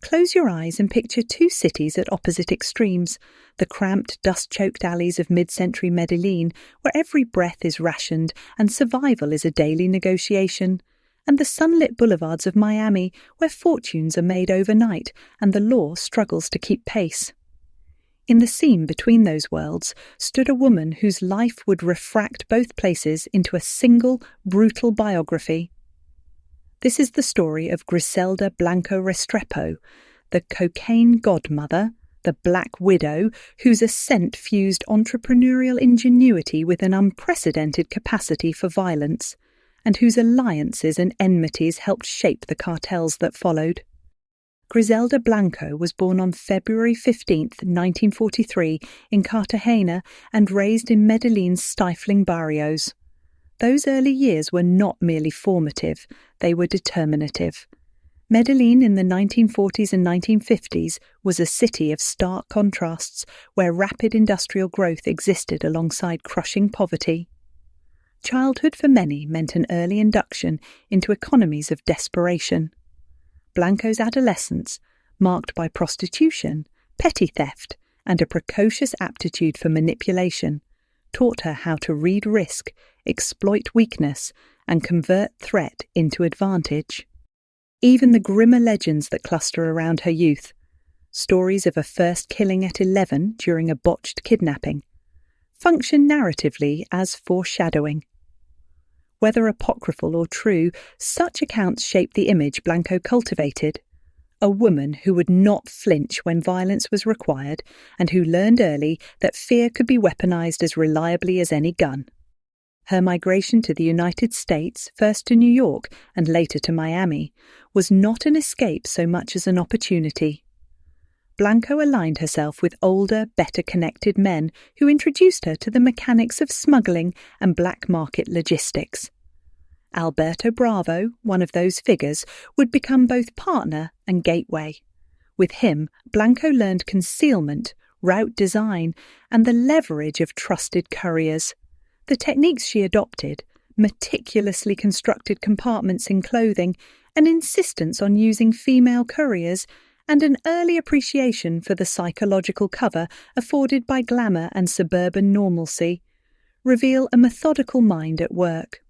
Close your eyes and picture two cities at opposite extremes, the cramped, dust-choked alleys of mid-century Medellin, where every breath is rationed and survival is a daily negotiation, and the sunlit boulevards of Miami, where fortunes are made overnight and the law struggles to keep pace. In the seam between those worlds stood a woman whose life would refract both places into a single, brutal biography. This is the story of Griselda Blanco Restrepo, the cocaine godmother, the Black Widow, whose ascent fused entrepreneurial ingenuity with an unprecedented capacity for violence, and whose alliances and enmities helped shape the cartels that followed. Griselda Blanco was born on February 15, 1943, in Cartagena and raised in Medellin's stifling barrios. Those early years were not merely formative, they were determinative. Medellin in the 1940s and 1950s was a city of stark contrasts where rapid industrial growth existed alongside crushing poverty. Childhood for many meant an early induction into economies of desperation. Blanco's adolescence, marked by prostitution, petty theft, and a precocious aptitude for manipulation, taught her how to read risk, exploit weakness, and convert threat into advantage. Even the grimmer legends that cluster around her youth, stories of a first killing at 11 during a botched kidnapping, function narratively as foreshadowing. Whether apocryphal or true, such accounts shape the image Blanco cultivated, a woman who would not flinch when violence was required and who learned early that fear could be weaponized as reliably as any gun. Her migration to the United States, first to New York and later to Miami, was not an escape so much as an opportunity. Blanco aligned herself with older, better-connected men who introduced her to the mechanics of smuggling and black market logistics. Alberto Bravo, one of those figures, would become both partner and gateway. With him, Blanco learned concealment, route design, and the leverage of trusted couriers. The techniques she adopted, meticulously constructed compartments in clothing, an insistence on using female couriers, and an early appreciation for the psychological cover afforded by glamour and suburban normalcy, reveal a methodical mind at work.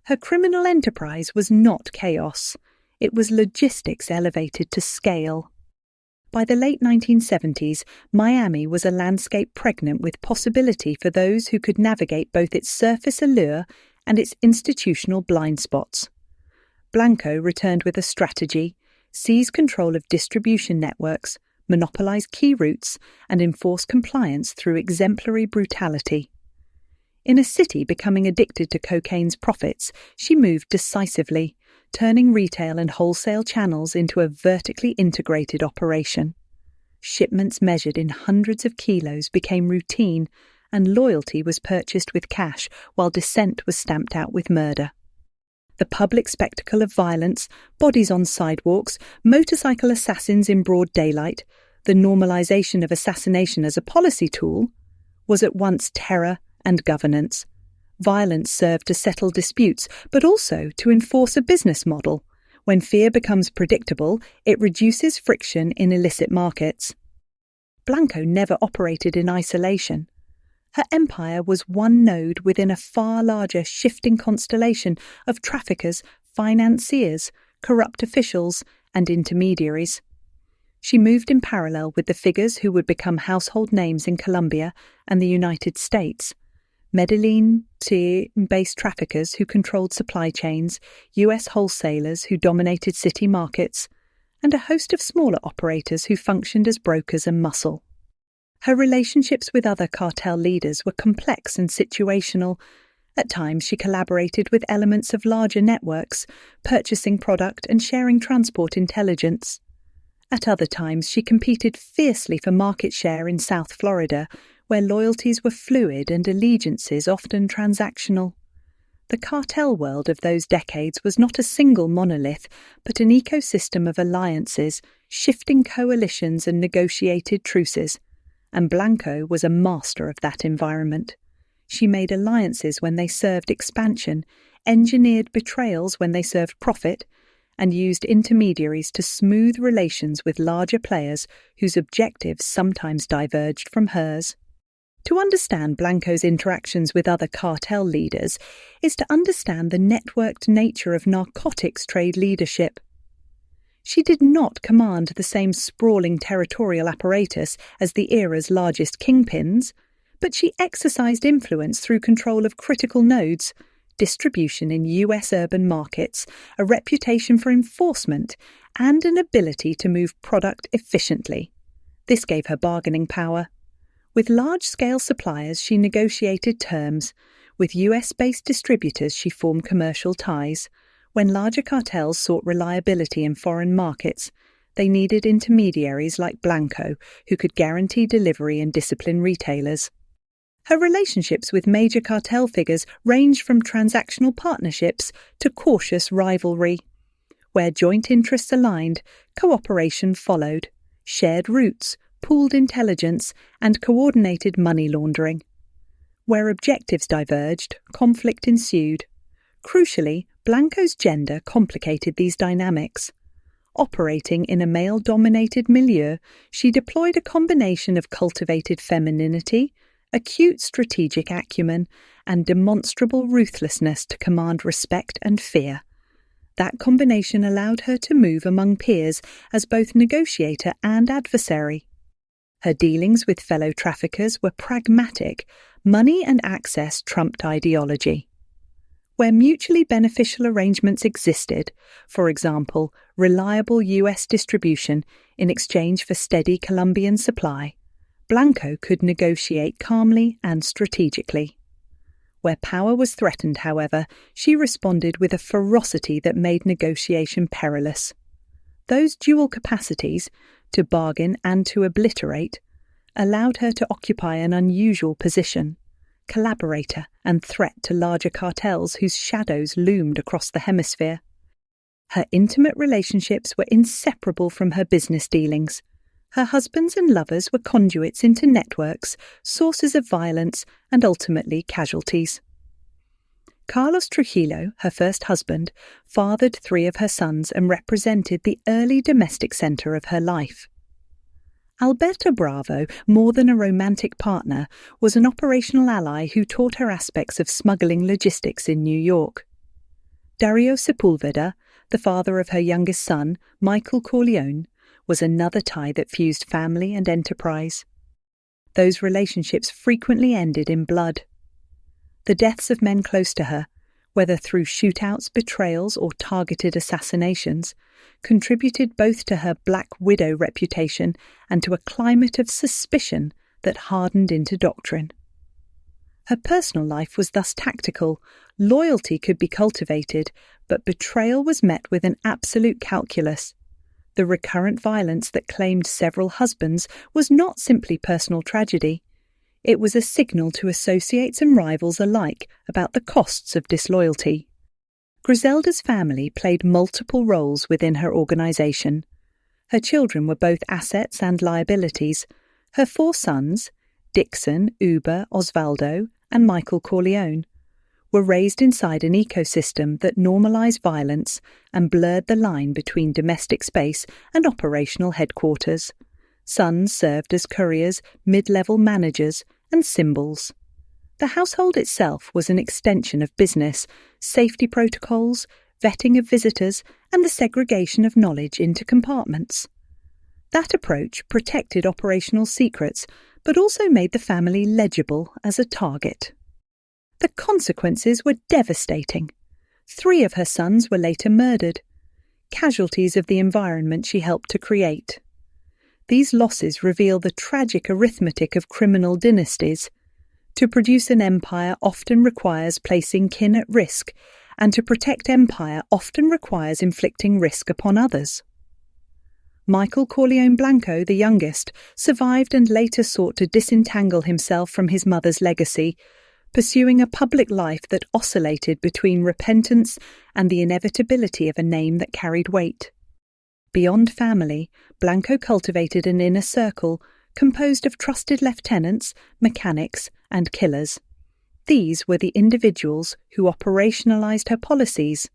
Her criminal enterprise was not chaos. It was logistics elevated to scale. By the late 1970s, Miami was a landscape pregnant with possibility for those who could navigate both its surface allure and its institutional blind spots. Blanco returned with a strategy: seize control of distribution networks, monopolize key routes, and enforce compliance through exemplary brutality. In a city becoming addicted to cocaine's profits, she moved decisively, turning retail and wholesale channels into a vertically integrated operation. Shipments measured in hundreds of kilos became routine, and loyalty was purchased with cash while dissent was stamped out with murder. The public spectacle of violence, bodies on sidewalks, motorcycle assassins in broad daylight, the normalization of assassination as a policy tool, was at once terror and governance. Violence served to settle disputes, but also to enforce a business model. When fear becomes predictable, it reduces friction in illicit markets. Blanco never operated in isolation. Her empire was one node within a far larger shifting constellation of traffickers, financiers, corrupt officials, and intermediaries. She moved in parallel with the figures who would become household names in Colombia and the United States: Medellin-based traffickers who controlled supply chains, US wholesalers who dominated city markets, and a host of smaller operators who functioned as brokers and muscle. Her relationships with other cartel leaders were complex and situational. At times she collaborated with elements of larger networks, purchasing product and sharing transport intelligence. At other times she competed fiercely for market share in South Florida, where loyalties were fluid and allegiances often transactional. The cartel world of those decades was not a single monolith, but an ecosystem of alliances, shifting coalitions and negotiated truces, and Blanco was a master of that environment. She made alliances when they served expansion, engineered betrayals when they served profit, and used intermediaries to smooth relations with larger players whose objectives sometimes diverged from hers. To understand Blanco's interactions with other cartel leaders is to understand the networked nature of narcotics trade leadership. She did not command the same sprawling territorial apparatus as the era's largest kingpins, but she exercised influence through control of critical nodes, distribution in US urban markets, a reputation for enforcement, and an ability to move product efficiently. This gave her bargaining power. With large-scale suppliers, she negotiated terms. With US-based distributors, she formed commercial ties. When larger cartels sought reliability in foreign markets, they needed intermediaries like Blanco who could guarantee delivery and discipline retailers. Her relationships with major cartel figures ranged from transactional partnerships to cautious rivalry. Where joint interests aligned, cooperation followed, shared routes, pooled intelligence, and coordinated money laundering. Where objectives diverged, conflict ensued. Crucially, Blanco's gender complicated these dynamics. Operating in a male-dominated milieu, she deployed a combination of cultivated femininity, acute strategic acumen, and demonstrable ruthlessness to command respect and fear. That combination allowed her to move among peers as both negotiator and adversary. Her dealings with fellow traffickers were pragmatic. Money and access trumped ideology. Where mutually beneficial arrangements existed, for example, reliable US distribution in exchange for steady Colombian supply, Blanco could negotiate calmly and strategically. Where power was threatened, however, she responded with a ferocity that made negotiation perilous. Those dual capacities, to bargain and to obliterate, allowed her to occupy an unusual position, collaborator and threat to larger cartels whose shadows loomed across the hemisphere. Her intimate relationships were inseparable from her business dealings. Her husbands and lovers were conduits into networks, sources of violence, and ultimately casualties. Carlos Trujillo, her first husband, fathered 3 of her sons and represented the early domestic centre of her life. Alberto Bravo, more than a romantic partner, was an operational ally who taught her aspects of smuggling logistics in New York. Dario Sepulveda, the father of her youngest son, Michael Corleone, was another tie that fused family and enterprise. Those relationships frequently ended in blood. The deaths of men close to her, whether through shootouts, betrayals, or targeted assassinations, contributed both to her Black Widow reputation and to a climate of suspicion that hardened into doctrine. Her personal life was thus tactical. Loyalty could be cultivated, but betrayal was met with an absolute calculus. The recurrent violence that claimed several husbands was not simply personal tragedy. It was a signal to associates and rivals alike about the costs of disloyalty. Griselda's family played multiple roles within her organisation. Her children were both assets and liabilities. Her 4 sons, Dixon, Uber, Osvaldo, and Michael Corleone, were raised inside an ecosystem that normalised violence and blurred the line between domestic space and operational headquarters. Sons served as couriers, mid-level managers, and symbols. The household itself was an extension of business, safety protocols, vetting of visitors, and the segregation of knowledge into compartments. That approach protected operational secrets, but also made the family legible as a target. The consequences were devastating. 3 of her sons were later murdered, casualties of the environment she helped to create. These losses reveal the tragic arithmetic of criminal dynasties. To produce an empire often requires placing kin at risk, and to protect empire often requires inflicting risk upon others. Michael Corleone Blanco, the youngest, survived and later sought to disentangle himself from his mother's legacy, pursuing a public life that oscillated between repentance and the inevitability of a name that carried weight. Beyond family, Blanco cultivated an inner circle composed of trusted lieutenants, mechanics, and killers. These were the individuals who operationalized her policies.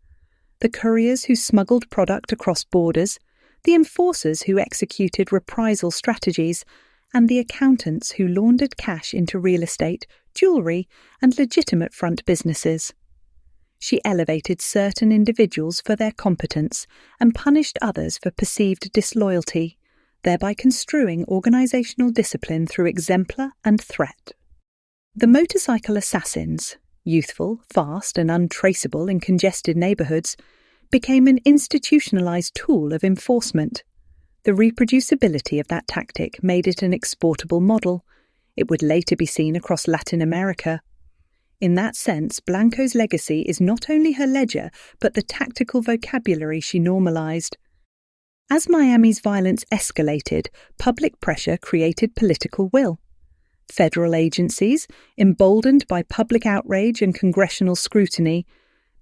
the couriers who smuggled product across borders, the enforcers who executed reprisal strategies, and the accountants who laundered cash into real estate, jewellery, and legitimate front businesses. She elevated certain individuals for their competence and punished others for perceived disloyalty, thereby construing organisational discipline through exemplar and threat. The motorcycle assassins, youthful, fast, and untraceable in congested neighbourhoods, became an institutionalised tool of enforcement. The reproducibility of that tactic made it an exportable model. It would later be seen across Latin America. In that sense, Blanco's legacy is not only her ledger, but the tactical vocabulary she normalised. As Miami's violence escalated, public pressure created political will. Federal agencies, emboldened by public outrage and congressional scrutiny,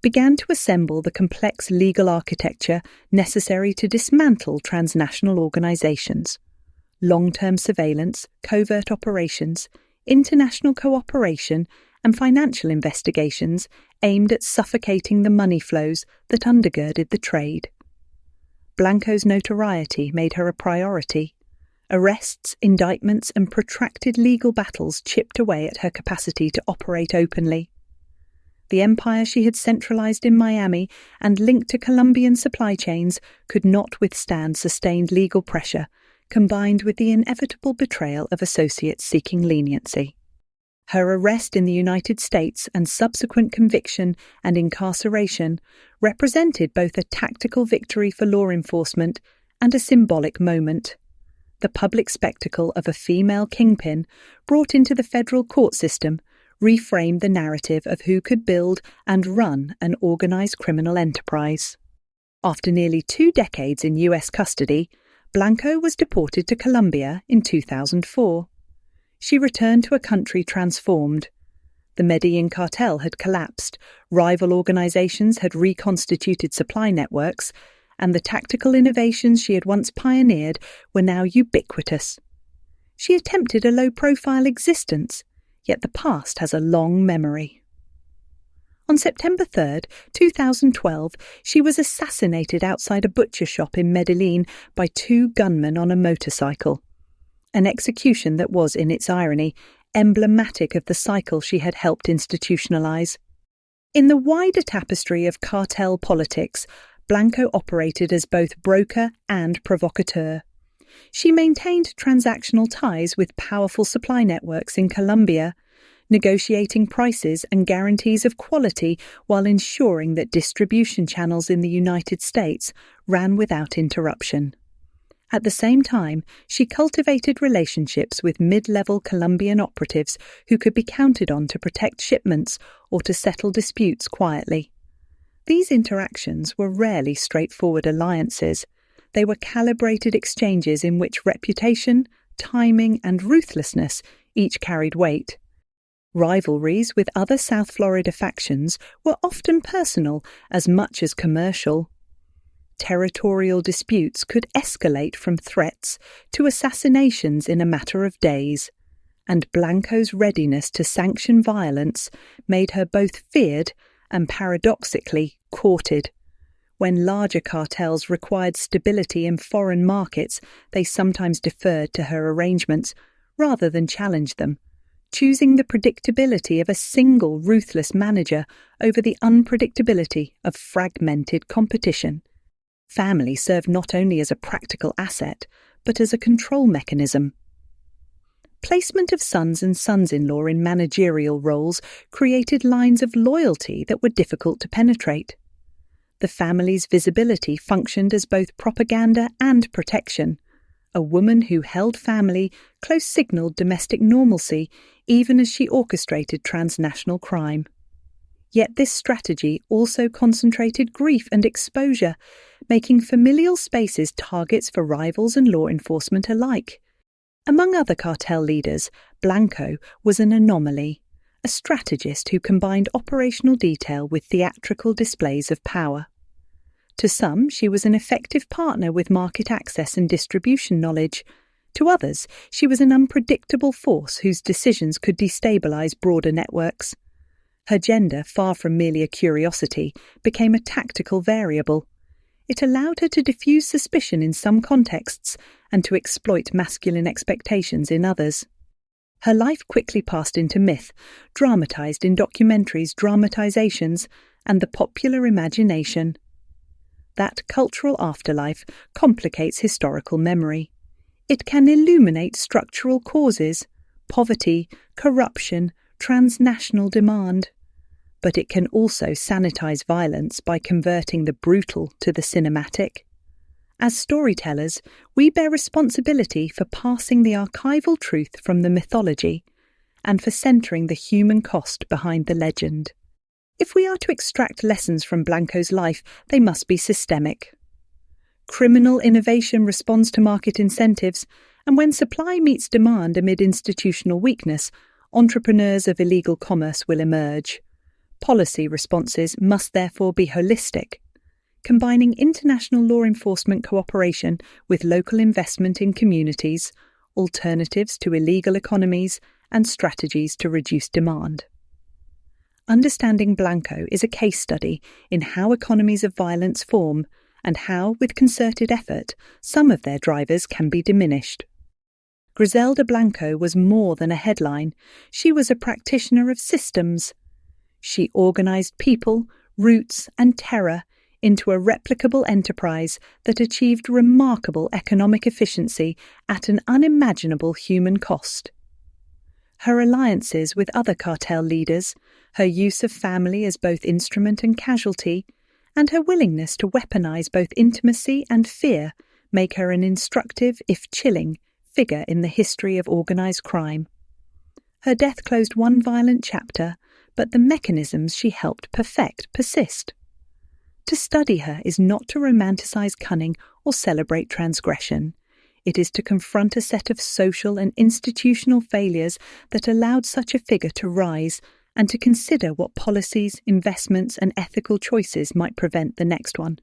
began to assemble the complex legal architecture necessary to dismantle transnational organisations. Long-term surveillance, covert operations, international cooperation, and financial investigations aimed at suffocating the money flows that undergirded the trade. Blanco's notoriety made her a priority. Arrests, indictments, and protracted legal battles chipped away at her capacity to operate openly. The empire she had centralised in Miami and linked to Colombian supply chains could not withstand sustained legal pressure, combined with the inevitable betrayal of associates seeking leniency. Her arrest in the United States and subsequent conviction and incarceration represented both a tactical victory for law enforcement and a symbolic moment. The public spectacle of a female kingpin brought into the federal court system reframed the narrative of who could build and run an organised criminal enterprise. After nearly 2 decades in US custody, Blanco was deported to Colombia in 2004. She returned to a country transformed. The Medellin cartel had collapsed, rival organisations had reconstituted supply networks, and the tactical innovations she had once pioneered were now ubiquitous. She attempted a low-profile existence, yet the past has a long memory. On September 3, 2012, she was assassinated outside a butcher shop in Medellin by 2 gunmen on a motorcycle. An execution that was, in its irony, emblematic of the cycle she had helped institutionalise. In the wider tapestry of cartel politics, Blanco operated as both broker and provocateur. She maintained transactional ties with powerful supply networks in Colombia, negotiating prices and guarantees of quality while ensuring that distribution channels in the United States ran without interruption. At the same time, she cultivated relationships with mid-level Colombian operatives who could be counted on to protect shipments or to settle disputes quietly. These interactions were rarely straightforward alliances. They were calibrated exchanges in which reputation, timing, and ruthlessness each carried weight. Rivalries with other South Florida factions were often personal as much as commercial. Territorial disputes could escalate from threats to assassinations in a matter of days, and Blanco's readiness to sanction violence made her both feared and paradoxically courted. When larger cartels required stability in foreign markets, they sometimes deferred to her arrangements rather than challenged them, choosing the predictability of a single ruthless manager over the unpredictability of fragmented competition. Family served not only as a practical asset, but as a control mechanism. Placement of sons and sons-in-law in managerial roles created lines of loyalty that were difficult to penetrate. The family's visibility functioned as both propaganda and protection. A woman who held family close signalled domestic normalcy even as she orchestrated transnational crime. Yet this strategy also concentrated grief and exposure, making familial spaces targets for rivals and law enforcement alike. Among other cartel leaders, Blanco was an anomaly, a strategist who combined operational detail with theatrical displays of power. To some, she was an effective partner with market access and distribution knowledge. To others, she was an unpredictable force whose decisions could destabilise broader networks. Her gender, far from merely a curiosity, became a tactical variable. It allowed her to diffuse suspicion in some contexts and to exploit masculine expectations in others. Her life quickly passed into myth, dramatized in documentaries, dramatizations, and the popular imagination. That cultural afterlife complicates historical memory. It can illuminate structural causes, poverty, corruption, transnational demand. But it can also sanitize violence by converting the brutal to the cinematic. As storytellers, we bear responsibility for passing the archival truth from the mythology and for centering the human cost behind the legend. If we are to extract lessons from Blanco's life, they must be systemic. Criminal innovation responds to market incentives, and when supply meets demand amid institutional weakness, entrepreneurs of illegal commerce will emerge. Policy responses must therefore be holistic, combining international law enforcement cooperation with local investment in communities, alternatives to illegal economies, and strategies to reduce demand. Understanding Blanco is a case study in how economies of violence form and how, with concerted effort, some of their drivers can be diminished. Griselda Blanco was more than a headline. She was a practitioner of systems. She organized people, roots, and terror into a replicable enterprise that achieved remarkable economic efficiency at an unimaginable human cost. Her alliances with other cartel leaders, her use of family as both instrument and casualty, and her willingness to weaponize both intimacy and fear make her an instructive, if chilling, figure in the history of organized crime. Her death closed one violent chapter, but the mechanisms she helped perfect persist. To study her is not to romanticize cunning or celebrate transgression. It is to confront a set of social and institutional failures that allowed such a figure to rise and to consider what policies, investments, and ethical choices might prevent the next one.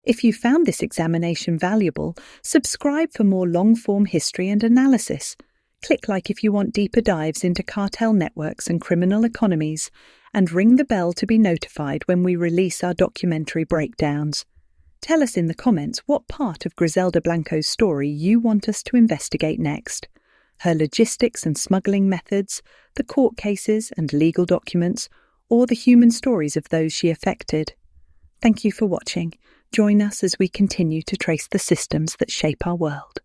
If you found this examination valuable, subscribe for more long-form history and analysis. Click like if you want deeper dives into cartel networks and criminal economies, and ring the bell to be notified when we release our documentary breakdowns. Tell us in the comments what part of Griselda Blanco's story you want us to investigate next. Her logistics and smuggling methods, the court cases and legal documents, or the human stories of those she affected. Thank you for watching. Join us as we continue to trace the systems that shape our world.